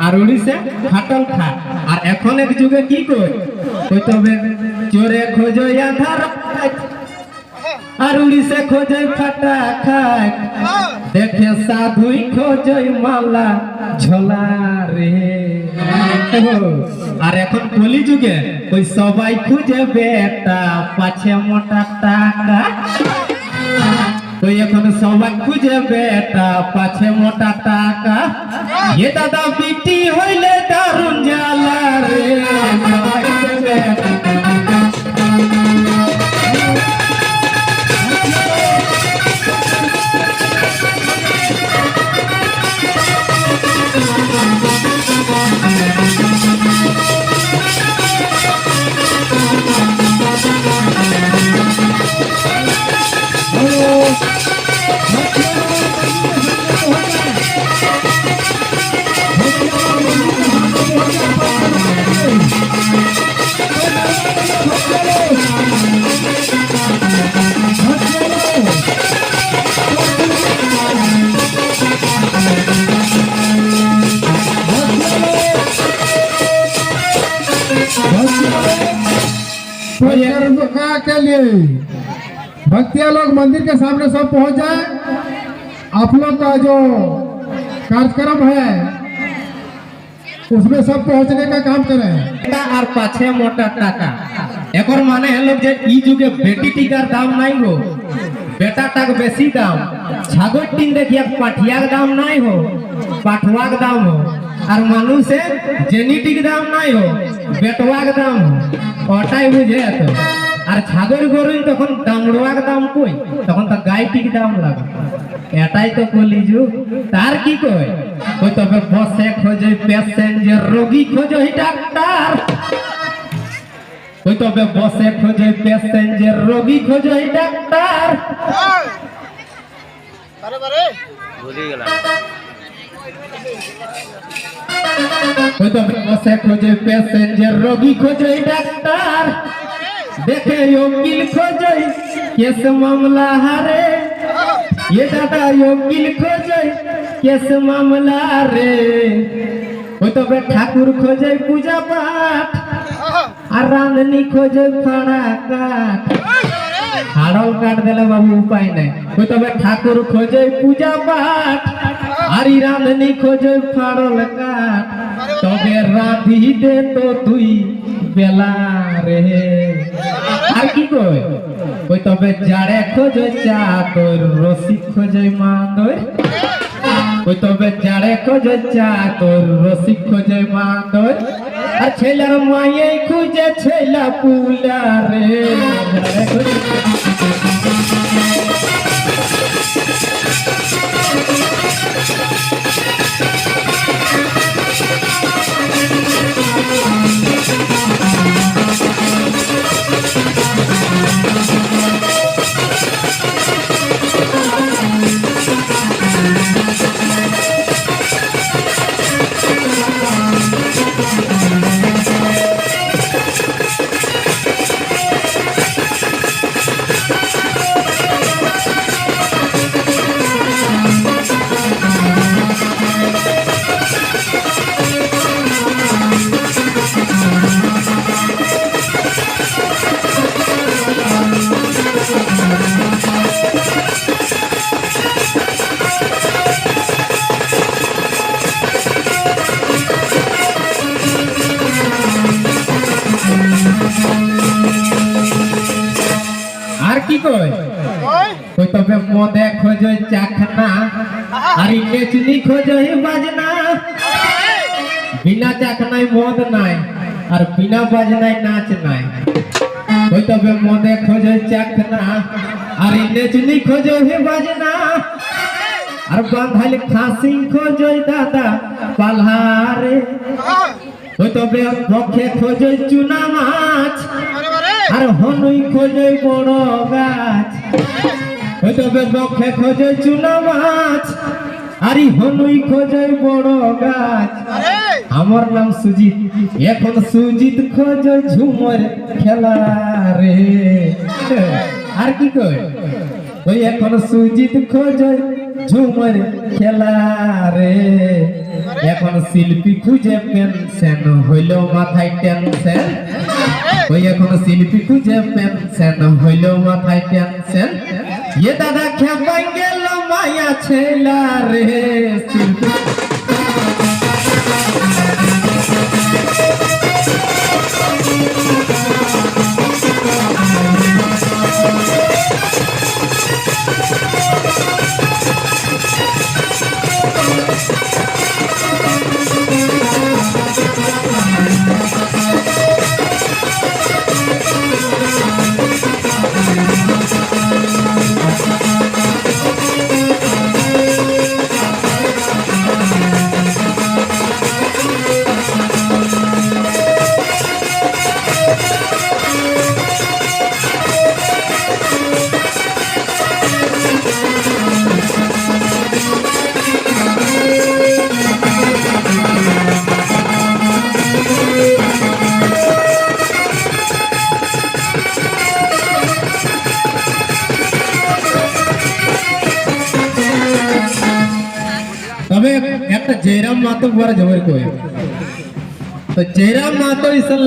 আর উড়িষ্যা খাটল খাট। আর এখন এক যুগে কি কই তবে চোরে খোঁজো আধার আর উড়িষ্যা খোঁজে ফাটা খাট দেখে সাধুই খোঁজে মালা ঝোলা রে। আর এখন কলি যুগে ওই সবাই খুঁজে বেটা পাছে মোটা টাকা। ওই এখন সবাই খুঁজে বেটা পাছে মোটা টাকা। এ দাদা বিটি হইলে দারুণ জ্বালা রে। के लिए भक्तिया लोग मंदिर के सामने सब पहुंच जाए। आप लोग का जो कार्यक्रम है उसमें सब पहुंचने का काम करें। और पाछे मोटा टाका एक माने लोग जे ई जुगे बेटी टीकार दाम नहीं हो बेटा टाक बेसी दाम छागोर टीन देखिए पाठिया दाम नहीं हो पाठवा दाम हो और मानुष जेनेटिक दाम नहीं हो बेटवा दाम हो ओटाई बुझे तो और छागोर गरु तक दामड़वा दाम कोई तक तो गायटिक दाम लगे एटाई तो कलिजु तार की कय कोई तबे बसे खोजे पैसेंजर रोगी खोजो ही डाक्टर कोई तबे बसे खोजे पैसेंजर रोगी खोजो ही डाक्टर अरे अरे भूली गेला कोई तबे बसे खोजे पैसेंजर रोगी खोजो ही डाक्टर देखे वकील खोजो केस मामला हारे ये दादा वकील खोजे केस मामला रे वो तो बे ठाकुर खोजे पूजा पाठ और रांधनी खोजे फड़ा काट हाड़ल काट देले बाबू उपाय नहीं वो तो बे ठाकुर खोजे पूजा पाठ और रांधनी खोजे फड़ल काट तबे राधी दे तो तुई बेला रे আর কি কই কই তবে জাড়ে খোঁজে চাদর রসি খোঁজে মাদর কই তবে জাড়ে খোঁজে চাদর রসি খোঁজে মাদর আর ছেলের মায়ে খুঁজে ছেলা পুলা রে কি কই কই তবে মদে খোঁজে চাখনা আর নেচনি খোঁজে বাজনা বিনা চাখনায় মদ নাই আর বিনা বাজনায় নাচ নাই কই তবে মদে খোঁজে চাখনা আর নেচনি খোঁজে বাজনা আর বাঁধাল খাসি খোঁজে দাদা পালহারে কই তবে পক্ষে খোঁজে চুনা মাছ আর হনুই খোঁজে বড় গাছ ওই তবে বক্ষে খোঁজে চুনা মাছ আর হনুই খোঁজে বড় গাছ আমার নাম সুজিত এখন সুজিত খোঁজে ঝুমর খেলা রে আর কি কই ওই এখন সুজিত খোঁজে ঝুমর খেলা রে এখন শিল্পী খুঁজে পেনশন হইল মাথায় টেনশন, ওই এখন শিল্পী খুঁজে পেনশন হইল মাথায় টেনশন। এ দাদা খেপাই গেল মায়া ছেলা রে শিল্পী। তবে একটা জয়রাম মাতো বড় জবর কই, তো জয়রাম মাতো ইসল